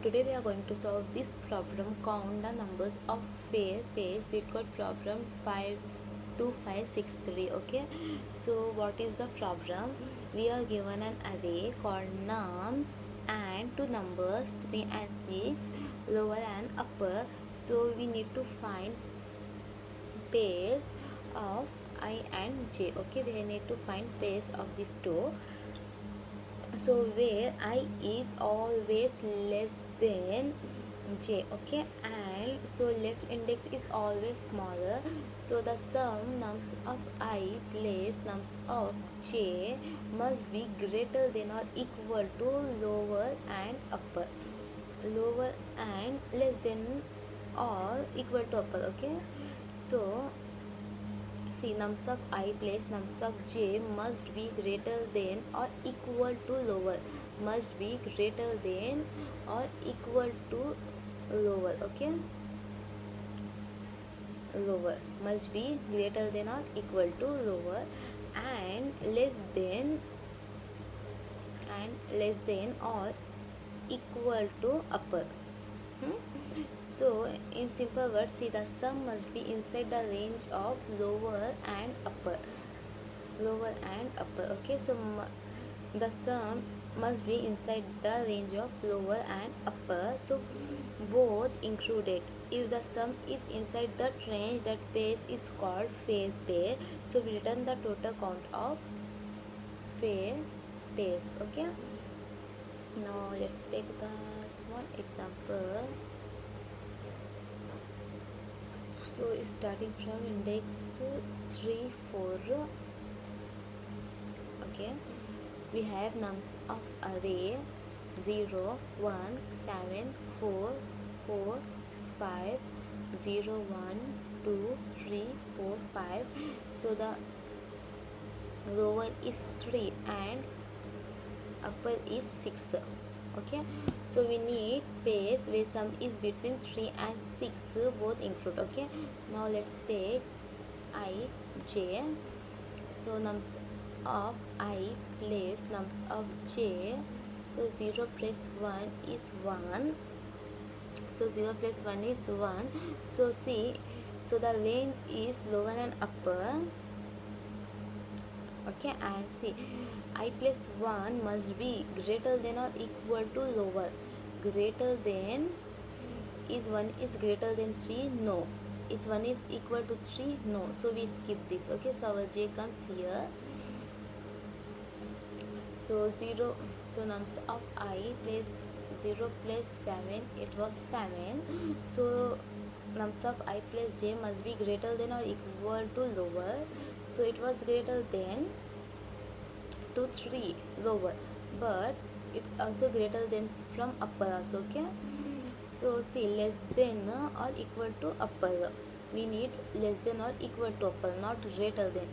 Today we are going to solve this problem, count the numbers of fair pairs. LeetCode problem 52563. Okay, so what is the problem? We are given an array called nums and two numbers 3 and 6, lower and upper. So we need to find pairs of I and j. Okay, we need to find pairs of these two. So where I is always less than j. Okay, and so left index is always smaller, so the sum nums of I plus nums of j must be greater than or equal to lower and upper, lower and less than or equal to upper. Okay, so see, nums of I plus nums of j must be greater than or equal to lower, must be greater than or equal to lower. Okay, lower must be greater than or equal to lower, and less than or equal to upper. So in simple words, see, the sum must be inside the range of lower and upper, lower and upper. Okay, so the sum must be inside the range of lower and upper, so both included. If the sum is inside that range, that pair is called fair pair. So we return the total count of fair pairs. Okay, now let's take the small example. So starting from index 3 4. Okay, we have nums of array 0 1 7 4 4 5 0 1 2 3 4 5. So the lower is 3 and upper is 6. Okay, so we need pairs where sum is between 3 and 6, both include. Okay, now let's take I j. So nums of I plus nums of j, so 0 plus 1 is 1, so 0 plus 1 is 1. So see, so the range is lower and upper. Okay, and see, I plus 1 must be greater than or equal to lower. Greater than is 1 is greater than 3? No. Is 1 is equal to 3? No. So we skip this. Okay, so our j comes here. So 0, so nums of I plus 0 plus 7, it was 7. So nums of I plus j must be greater than or equal to lower. So it was greater than to 3, lower, but it's also greater than from upper also. Okay, so see, less than or equal to upper. We need less than or equal to upper, not greater than.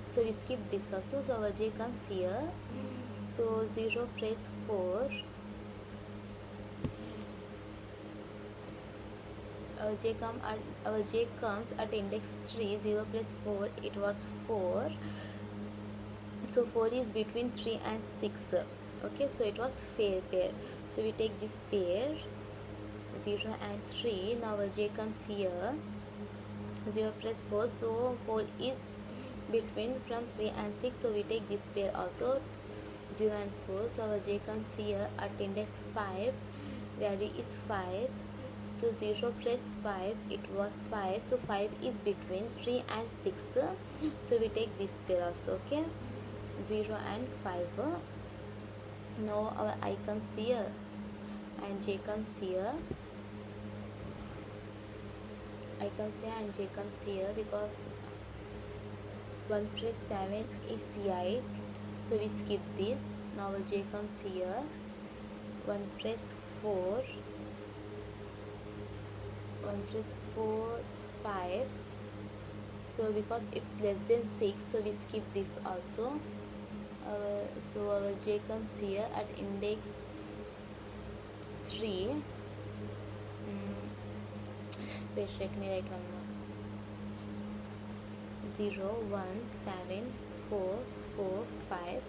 So we skip this also. So our j comes here. So 0 plus 4, our j comes at index 3. 0 plus 4, it was 4. So 4 is between 3 and 6. Okay, so it was fair pair. So we take this pair 0 and 3. Now our j comes here. 0 plus 4, so 4 is between from 3 and 6. So we take this pair also 0 and 4. So our j comes here at index 5. Value is 5. So 0 plus 5, it was 5. So 5 is between 3 and 6. So we take this pair also. Okay, 0 and 5. Now our I comes here and j comes here. I comes here and j comes here, because 1 plus 7 is 8. So we skip this. Now our j comes here. 1 plus 4, 1 plus 4, 5. So because it's less than 6, so we skip this also. So our j comes here at index 3. Wait, let me write one more. 0 1 7 4 4 5.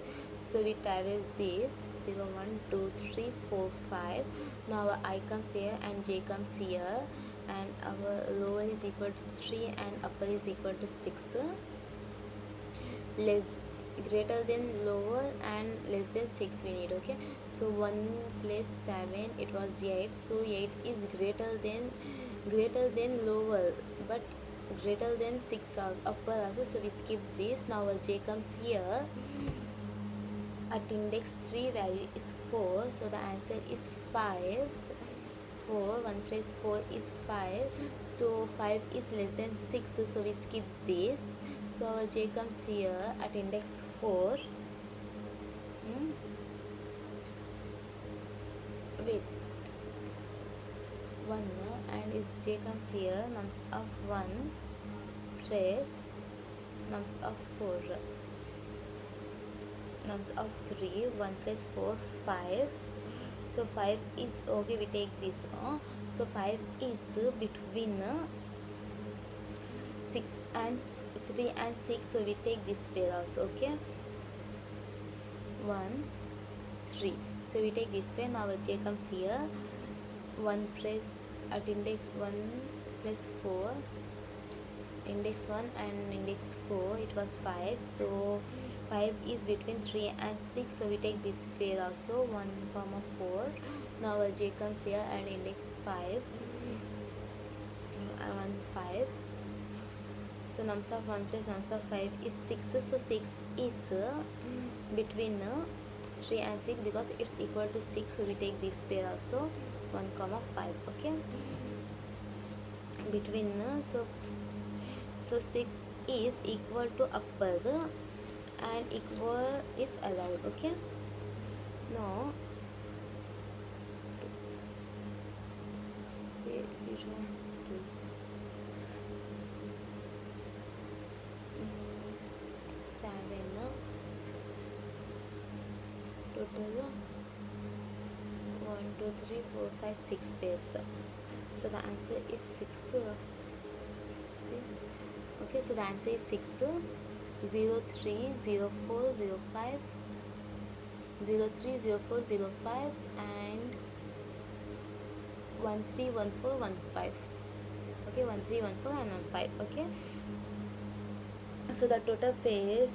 So we traverse this 0 1 2 3 4 5. Now our I comes here and j comes here, and our lower is equal to 3 and upper is equal to 6. Less greater than lower and less than 6 we need. Okay, so 1 plus 7, it was 8. So 8 is greater than lower, but greater than 6 upper also. So we skip this. Now our j comes here. At index 3 value is 4, so the answer is 5. 4, 1 plus 4 is 5, so 5 is less than 6, so we skip this. So our j comes here at index 4. Wait, 1, and is j comes here, nums of 1 plus nums of 4, nums of 3, 1 plus 4, 5. So 5 is okay, we take this. So 5 is between 6 and 3 and 6, so we take this pair also. Okay, 1 3, so we take this pair. Now our j comes here. 1 plus at index 1 plus 4, index 1 and index 4, it was 5. So 5 is between 3 and 6, so we take this pair also. 1 comma 4. Now our j comes here and index 5 and 1 5. So nums of 1 plus nums of 5 is 6, so 6 is between 3 and 6 because it's equal to 6, so we take this pair also. 1 comma 5. Okay, between so 6 is equal to upper and equal is allowed. Okay, no 0 2 7 total 1 2 3 4 5 6 pairs. So the answer is 6. Okay, so the answer is 6. 0 3 0 4 0 5 0 3 0 4 0 5 and 1 3 1 4 1 5. Okay, 1 3 1 4 and 1 5. Okay, so the total pairs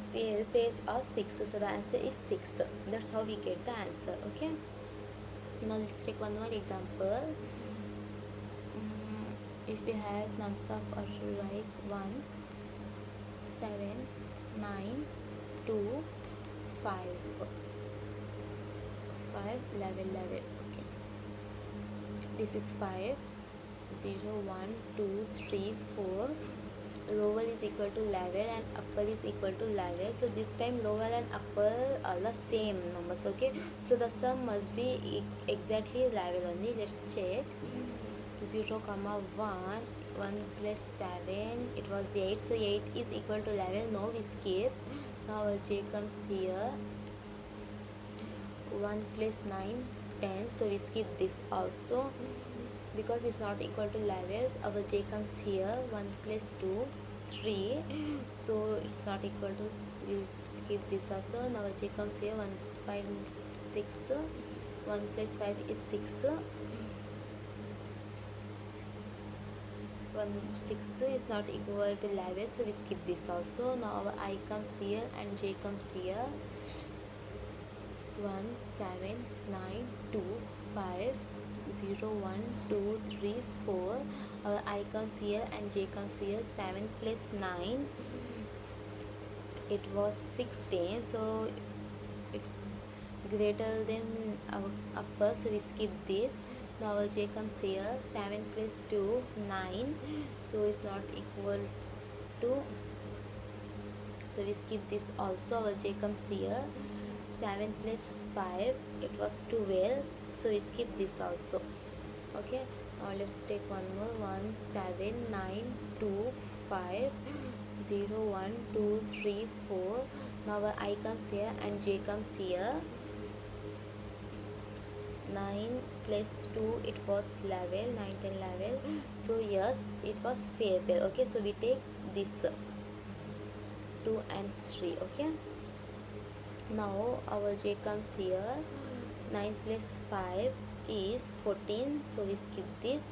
are 6, so the answer is 6. That's how we get the answer. Okay, now let's take one more example. If we have nums of like 1 7 9 2 5 11 11. Okay, this is 5 0 1 2 3 4. Lower is equal to 11 and upper is equal to 11, so this time lower and upper are the same numbers. Okay, so the sum must be exactly 11 only. Let's check. 0 comma 1 1 plus 7, it was 8, so 8 is equal to 11. No, we skip. Now our j comes here. 1 plus 9 10, so we skip this also because it's not equal to 11. Our j comes here. 1 plus 2 3, so it's not equal to, we skip this also. Now our j comes here. 1 5 6, 1 plus 5 is 6. 1 6 is not equal to 11, so we skip this also. Now our I comes here and j comes here. 1 7 9 2 5 0 1 2 3 4. Our I comes here and j comes here. 7 plus 9, it was 16, so it greater than our upper, so we skip this. Now our j comes here. 7 plus 2 9, so it's not equal to, so we skip this also. Our j comes here. 7 plus 5, it was 12, so we skip this also. Okay, now let's take one more. 1 7 9 2 5 0 1 2 3 4. Now our I comes here and j comes here. 9 plus 2, it was 11, 9 10 11, so yes, it was fair pair. Okay, so we take this 2 and 3. Okay, Now our j comes here. 9 plus 5 is 14, so we skip this.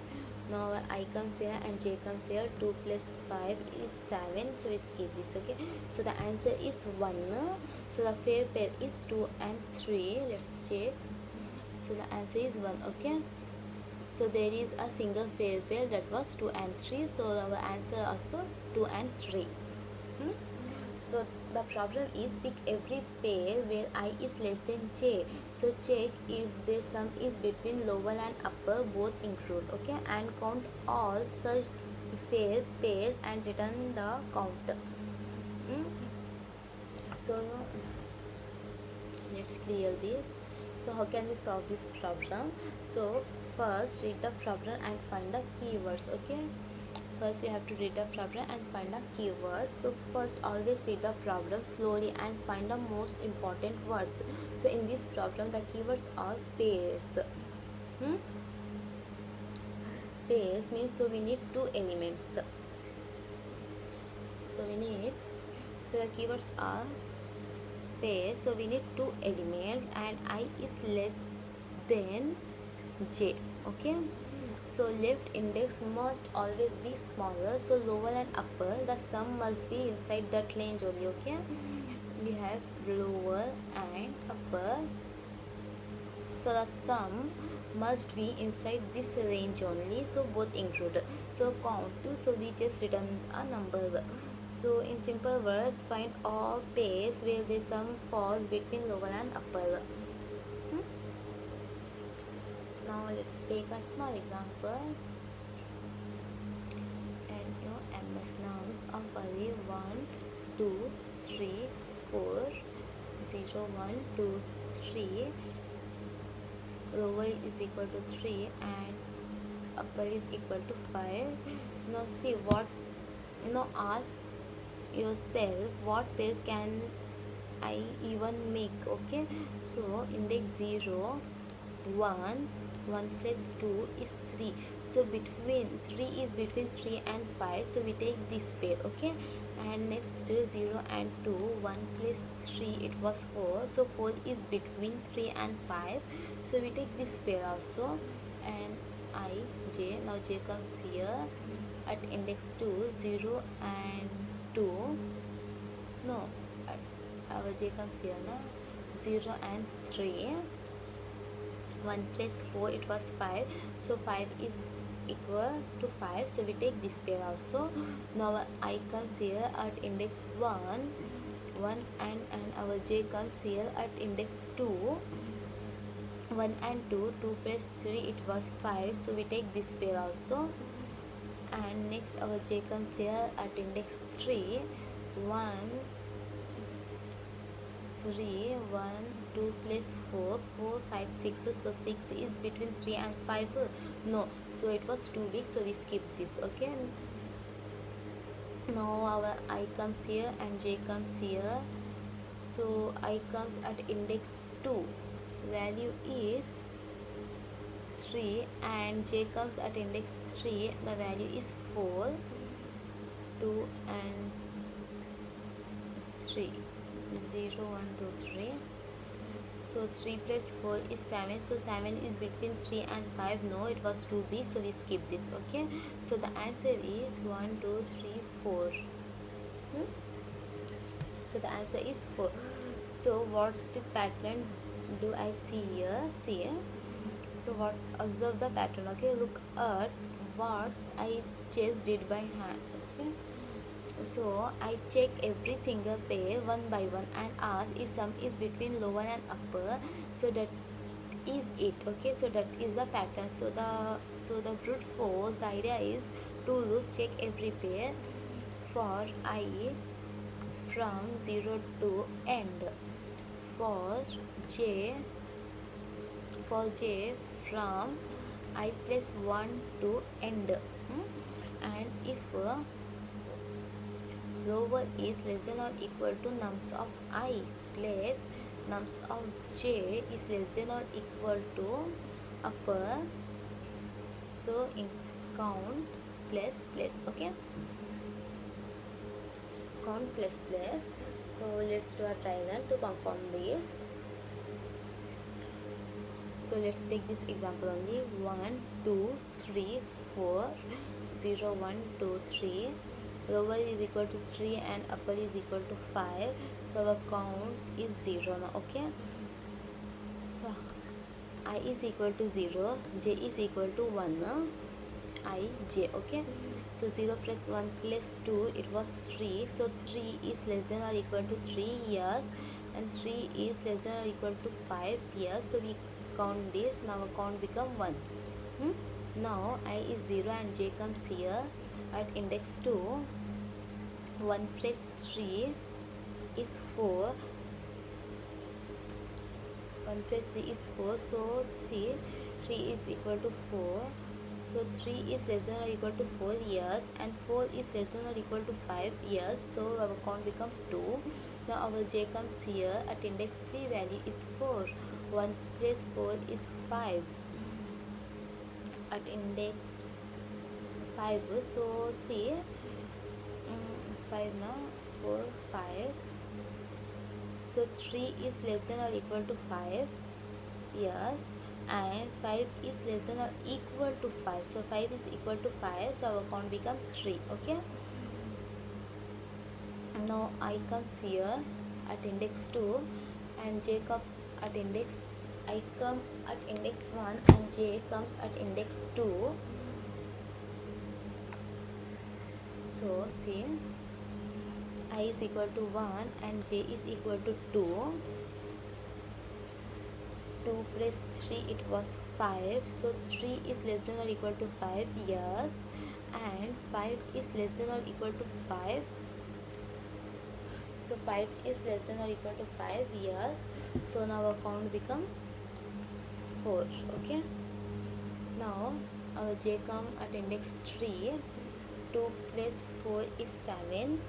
Now our I comes here and j comes here. 2 plus 5 is 7, so we skip this. Okay, so the answer is 1. So the fair pair is 2 and 3. Let's check. So the answer is 1. Okay, so there is a single fair pair, that was 2 and 3, so our answer also 2 and 3. So the problem is pick every pair where I is less than j. So check if the sum is between lower and upper, both include. Okay, and count all such fair pairs and return the count. So let's clear this. So how can we solve this problem? So first read the problem and find the keywords. Okay, first we have to read the problem and find the keywords. So first always read the problem slowly and find the most important words. So in this problem the keywords are pairs. Pairs means, so we need two elements. So the keywords are pairs, so we need two elements and I is less than j. Okay, so left index must always be smaller, so lower and upper, the sum must be inside that range only. Okay, we have lower and upper, so the sum must be inside this range only, so both include. So count, so we just return a number. So in simple words, find all pairs where the sum falls between lower and upper. Now let's take a small example. And your MS nums of array 1, 2, 3, 4, 0, 1, 2, 3. Lower is equal to 3 and upper is equal to 5. Now see what, now ask yourself what pairs can I even make. Okay, so index 0, 1, 1 plus 2 is 3, so between 3 is between 3 and 5, so we take this pair. Okay, and next 0 and 2, 1 plus 3, it was 4, so 4 is between 3 and 5, so we take this pair also. And I, j, now j comes here at index 2, 0 and 2, no, our j comes here now, 0 and 3, 1 plus 4, it was 5, so 5 is equal to 5, so we take this pair also. Now I comes here at index 1, and our j comes here at index 2, 1 and 2, 2 plus 3, it was 5, so we take this pair also. And next our j comes here at index 3, 1, 3, 1, 2 plus 4, 4, 5, 6, so 6 is between 3 and 5, no, so it was too big, so we skip this. Okay, now our I comes here and j comes here, so I comes at index 2, value is 3, and j comes at index 3, the value is 4, 2 and 3, 0, 1, 2, 3. So 3 plus 4 is 7, so 7 is between 3 and 5, no, it was too big, so we skip this. Okay, so the answer is 1, 2, 3, 4. So the answer is 4. So what is pattern do I see here? See, so what, observe the pattern. Okay, look at what I just did by hand. Okay, so I check every single pair one by one and ask if sum is between lower and upper, so that is it. Okay, so that is the pattern. So the brute force, the idea is to look, check every pair for I from 0 to end, for j from I plus 1 to end, and if lower is less than or equal to nums of I plus nums of j is less than or equal to upper, so in count plus plus. Okay, count plus plus. So let's do a try run to perform this. So let's take this example only. 1 2 3 4 0 1 2 3. Lower is equal to 3 and upper is equal to 5. So our count is 0 now. Okay, so I is equal to 0, j is equal to 1, I, j. Okay, so 0 plus 1 plus 2, it was 3. So 3 is less than or equal to 3, yes, and 3 is less than or equal to 5, yes. So we count this. Now our count become 1. Now I is 0 and j comes here at index 2. 1 plus 3 is 4. 1 plus 3 is 4. So see, 3 is equal to 4. So 3 is less than or equal to 4 years, and 4 is less than or equal to 5 years. So our count becomes 2. Now our j comes here at index 3, value is 4. 1 plus 4 is 5 at index 5. So see, 5 now, 4 5. So 3 is less than or equal to 5, yes, and 5 is less than or equal to 5. So 5 is equal to 5, so our count becomes 3. Okay, now I comes here at index 2 and j comes at index, I come at index 1 and j comes at index 2. So see, I is equal to 1 and j is equal to 2. 2 plus 3, it was 5. So 3 is less than or equal to 5, yes, and 5 is less than or equal to 5. So 5 is less than or equal to 5, yes. So now our count become 4. Okay, now our j come at index 3. 2 plus 4 is 7.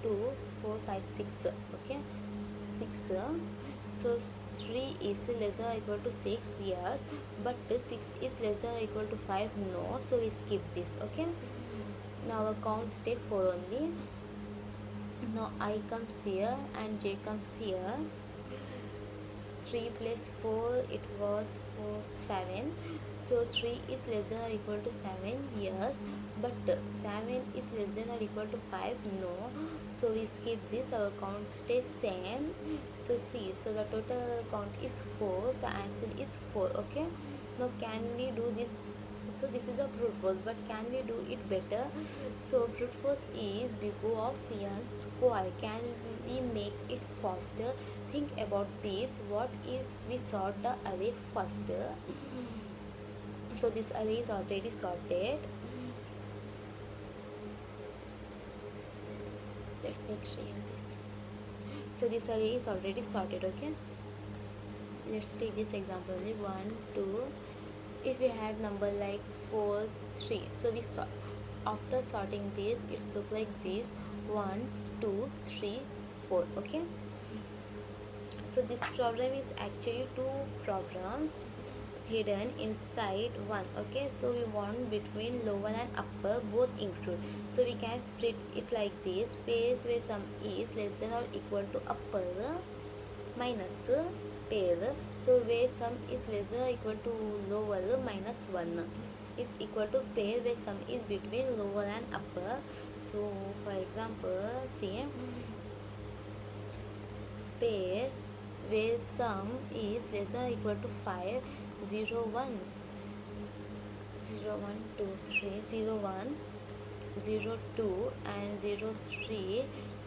2 4 5 6. Okay, 6. So 3 is less than or equal to 6, yes, but 6 is less than or equal to 5, no. So we skip this. Okay, now our count stay 4 only. Now I comes here and j comes here. 3 plus 4, it was 4 7. So 3 is less than or equal to 7, yes, but 7 is less than or equal to 5, no. So we skip this. Our count stays same. So see, so the total count is 4, so answer is 4. Okay, now can we do this? So this is a brute force, but can we do it better? So brute force is big O of n square. Can we make it faster? Think about this. What if we sort the array first? So this array is already sorted. Let me clear this. So this array is already sorted. Okay, let's take this example. 1 2. If we have number like 4 3, so we sort. After sorting this, it's look like this: 1 2 3 4. Okay, so this problem is actually two programs hidden inside one. Okay, so we want between lower and upper both include. So we can split it like this: space where sum is less than or equal to upper minus pair. So where sum is less than or equal to lower minus 1 is equal to pair where sum is between lower and upper. So for example, see, pair where sum is less than or equal to 5, 0 1 0 1 2 3 0 1 0 2 and 0 3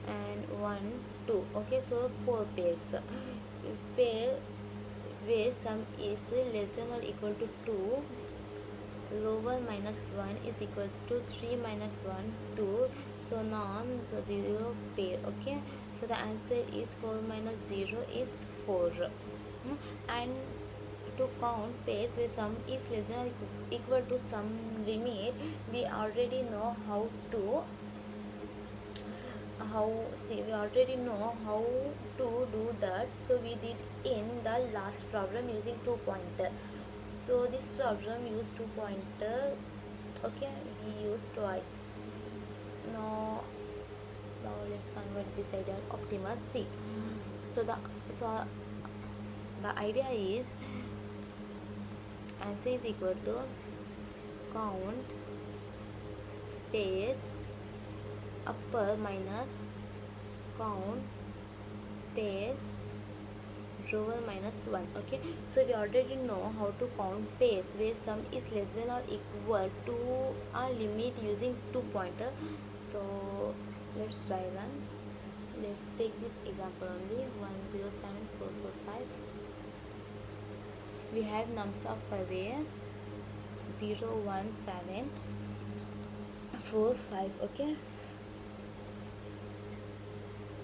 and 1 2. Okay, so 4 pairs. Pair where sum is less than or equal to 2, lower minus 1 is equal to 3 minus 1 2. So non zero pair. Okay, so the answer is 4 minus 0 is 4. And to count pairs where sum is less than or equal to some limit, we already know how to we already know how to do that. So we did in the last problem using 2 pointer. So this problem used 2 pointer. Okay, we used twice. Now Now let's convert this idea Optimus C. So the idea is answer is equal to count pairs upper minus count pairs lower minus 1. Okay, so we already know how to count pairs where sum is less than or equal to a limit using 2 pointer. So let's try one. Let's take this example only 107445. We have nums of array 0 1 7 4 5. Okay,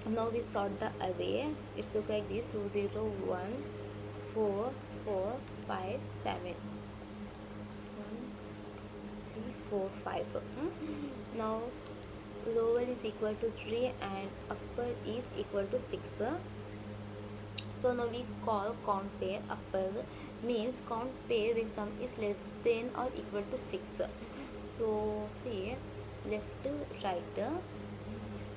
now we sort the array. It's look like this: 0 1 4 4 5 7 1 3 4 5. Now lower is equal to 3 and upper is equal to 6. So now we call count pair upper means count pair where sum is less than or equal to 6. So see, left right,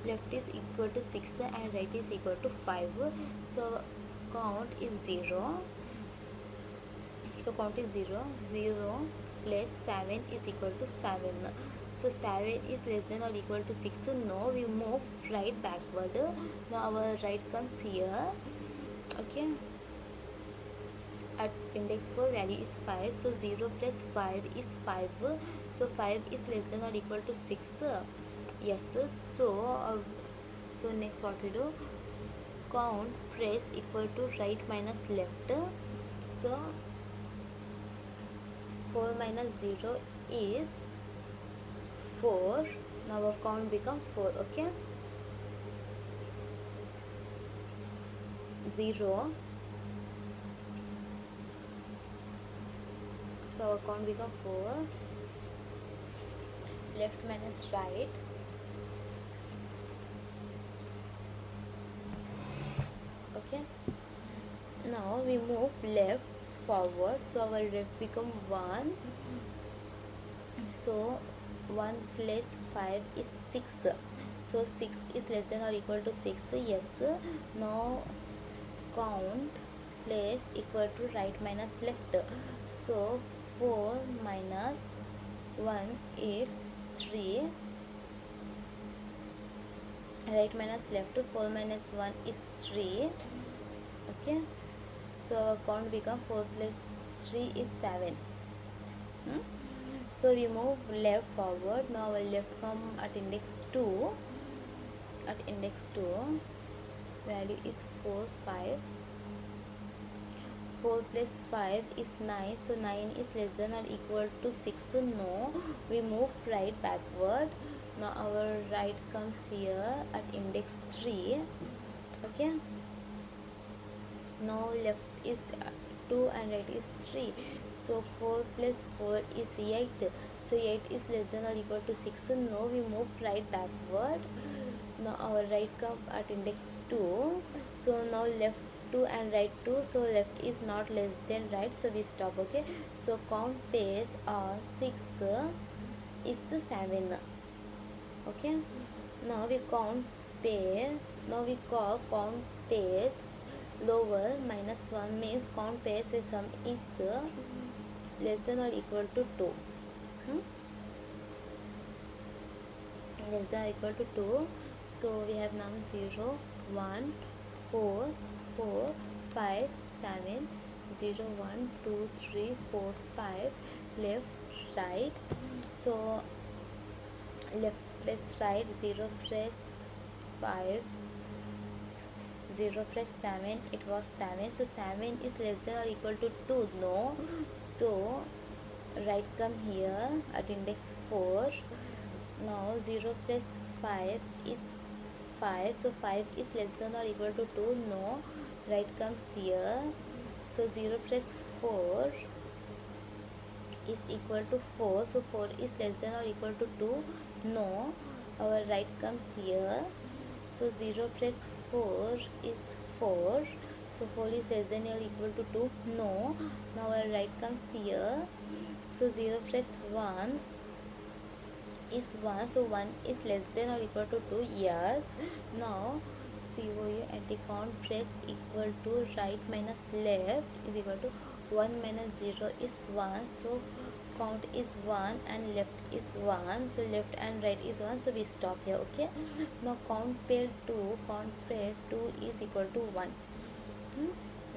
left is equal to 6 and right is equal to 5. So count is 0. So count is 0. 0 plus 7 is equal to 7. So 7 is less than or equal to 6. No, we move right backward. Now our right comes here. Okay, at index 4 value is 5. So 0 plus 5 is 5. So 5 is less than or equal to 6. Yes. So next what we do, count press equal to right minus left. So 4 minus 0 is 4. Now our count become 4. Okay, 0. So our count become 4. Left minus right. Okay, now we move left forward. So our left become 1. So 1 plus 5 is 6. So 6 is less than or equal to 6. Yes. Now count place equal to right minus left. So 4 minus 1 is 3. Right minus left. 4 minus 1 is 3. Okay, so our count become 4 plus 3 is 7. So we move left forward. Now our left come at index 2. At index 2 value is 4 5. 4 plus 5 is 9. So 9 is less than or equal to 6. No, we move right backward. Now our right comes here at index 3. Okay, now left is 2 and right is 3. So 4 plus 4 is 8. So 8 is less than or equal to 6. No, we move right backward. Now our right come at index 2. So now left 2 and right 2. So left is not less than right. So we stop. Okay, so count pairs are 6 is 7. Okay, now we count pair. Now we call count pairs lower minus 1 means count pairs where sum is less than or equal to 2. Less than or equal to 2. So we have num 0 1 4 4 5 7 0 1 2 3 4 5 left right. So left plus right, 0 plus 5, 0 plus 7, it was 7. So 7 is less than or equal to 2. No, so right come here at index 4. Now 0 plus 5 is 5. So 5 is less than or equal to 2. No, right comes here. So 0 plus 4 is equal to 4. So 4 is less than or equal to 2. No, our right comes here. So 0 plus 4 is 4. So 4 is less than or equal to 2. No, now our right comes here. So 0 plus 1 is 1, so 1 is less than or equal to 2, yes. Now COU anti-count press equal to right minus left is equal to 1 minus 0 is 1, so count is 1 and left is 1, so left and right is 1, so we stop here. Okay, now count pair 2 is equal to 1.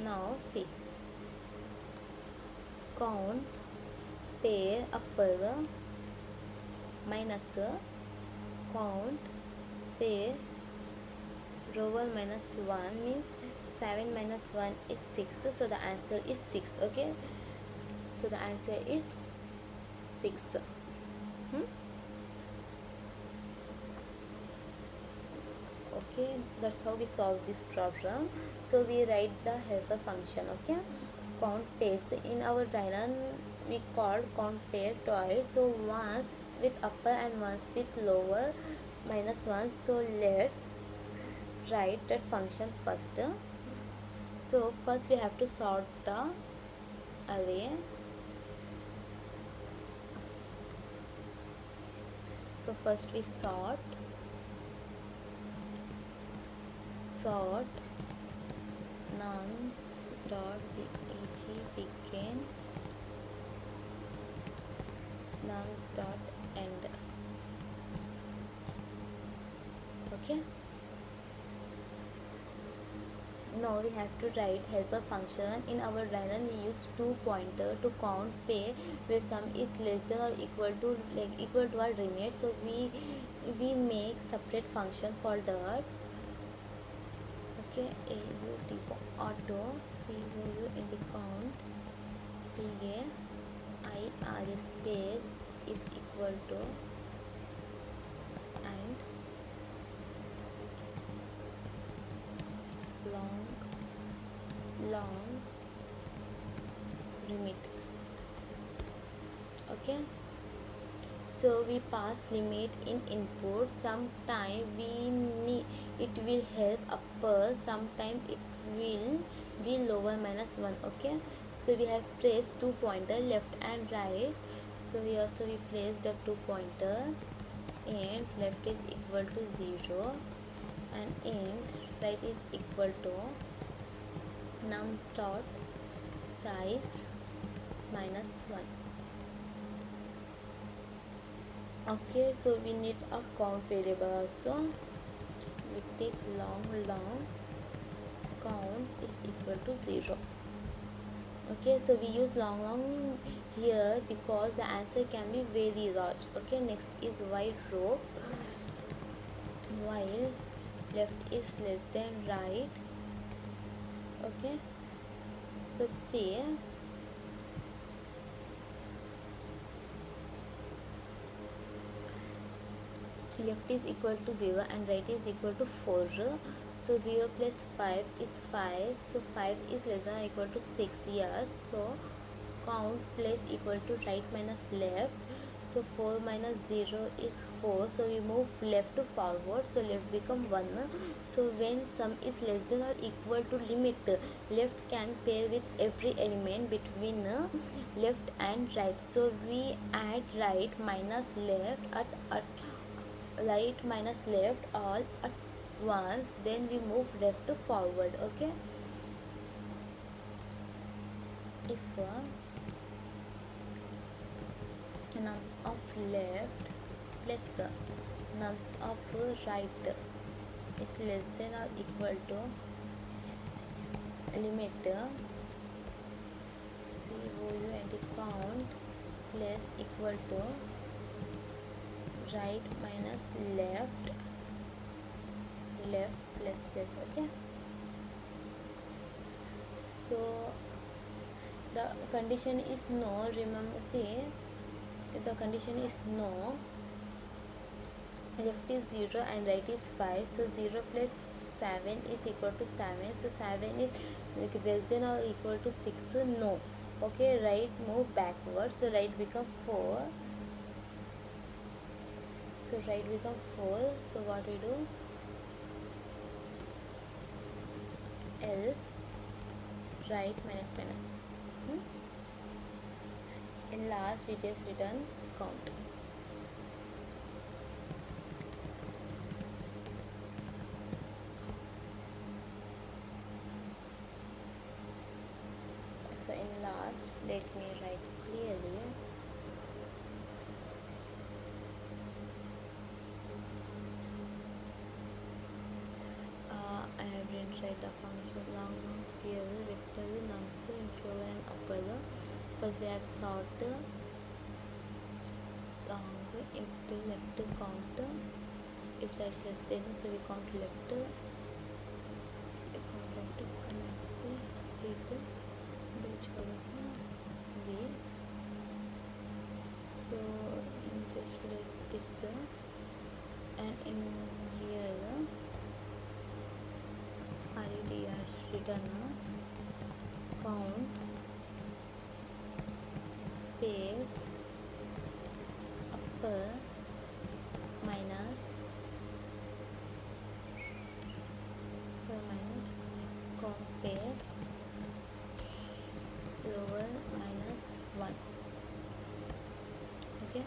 Now see, count pair upper minus count pair lower minus 1 means 7 minus 1 is 6, so the answer is 6. Okay, so the answer is 6. Okay, that's how we solve this problem. So we write the helper function. Okay, count pairs in our Python we called count pair twice, so once with upper and once with lower minus 1. So let's write that function first. So first we have to sort the array. So first we sort nums dot begin nums dot end. Okay, now we have to write helper function. In our Python we use 2 pointer to count pair where sum is less than or equal to our limit, so we make separate function for that. Okay, AUT auto COU into count PAIR space is equal to and long limit. Okay, so we pass limit in input. Sometime we need it will help upper, sometime it will be lower minus 1. Okay, so we have placed 2 pointer left and right. So here also we place the 2 pointer and left is equal to 0 and right is equal to nums dot size minus 1. Okay, so we need a count variable also. We take long count is equal to 0. Okay, so we use long here because the answer can be very large. Okay, next is while rope, while left is less than right. Okay, so say left is equal to 0 and right is equal to 4. So 0 plus 5 is 5, so 5 is less than or equal to 6. Yes, so count place equal to right minus left, so 4 minus 0 is 4, so we move left to forward, so left become 1. So when sum is less than or equal to limit, left can pair with every element between left and right, so we add right minus left at right minus left all at once, then we move left to forward. Okay, if nums of left plus nums of right is less than or equal to limit COU and count plus equal to right minus left plus. Okay, so the condition is no. Remember, see, if the condition is no, left is 0 and right is 5, so 0 plus 7 is equal to 7, so 7 is less than or equal to 6. No. Okay, right move backward, so right become 4. So right become 4, so what we do, else right minus in last we just return count. Let me write clearly. I have didn't write the function long here vector nums intro and upper. First we have sort long into left count. If that less than, so we count left. We count left. Commence read the way. So just write this and in here already written count pairs upper minus count pair lower minus 1. Okay,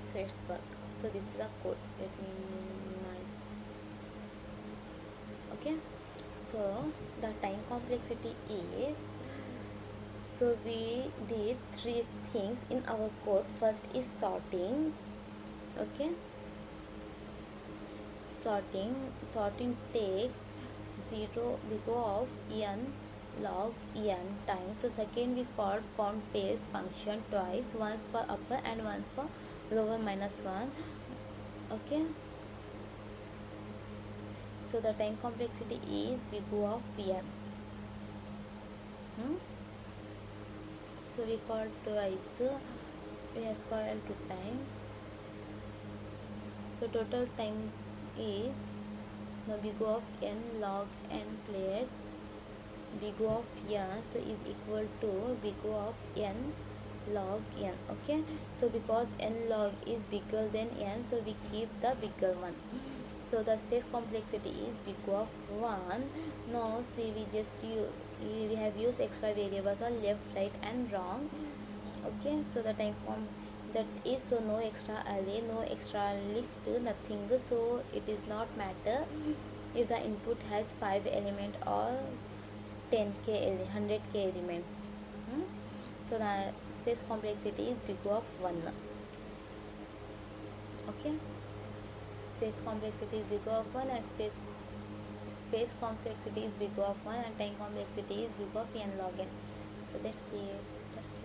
so it's work. So this is a code. Let me minimize. Okay, so the time complexity is, so we did 3 things in our code. First is sorting. Okay, sorting takes 0 big of n log n times. So second we called countPairs function twice, once for upper and once for lower minus 1. Okay, so the time complexity is big of n. So we called twice, we have called 2 times. So total time is the big of n log n plus big of n, so is equal to big of n log n. Okay, so because n log is bigger than n, so we keep the bigger one. So the space complexity is big of 1. Now see, we have used extra variables on left, right and wrong. Okay, so the time that is, so no extra array, no extra list, nothing. So it is not matter if the input has 5 element or 10k 100k elements. So the space complexity is big of 1. Okay, space complexity is big of 1 and space complexity is big of 1 and time complexity is big of n log n. So that's it.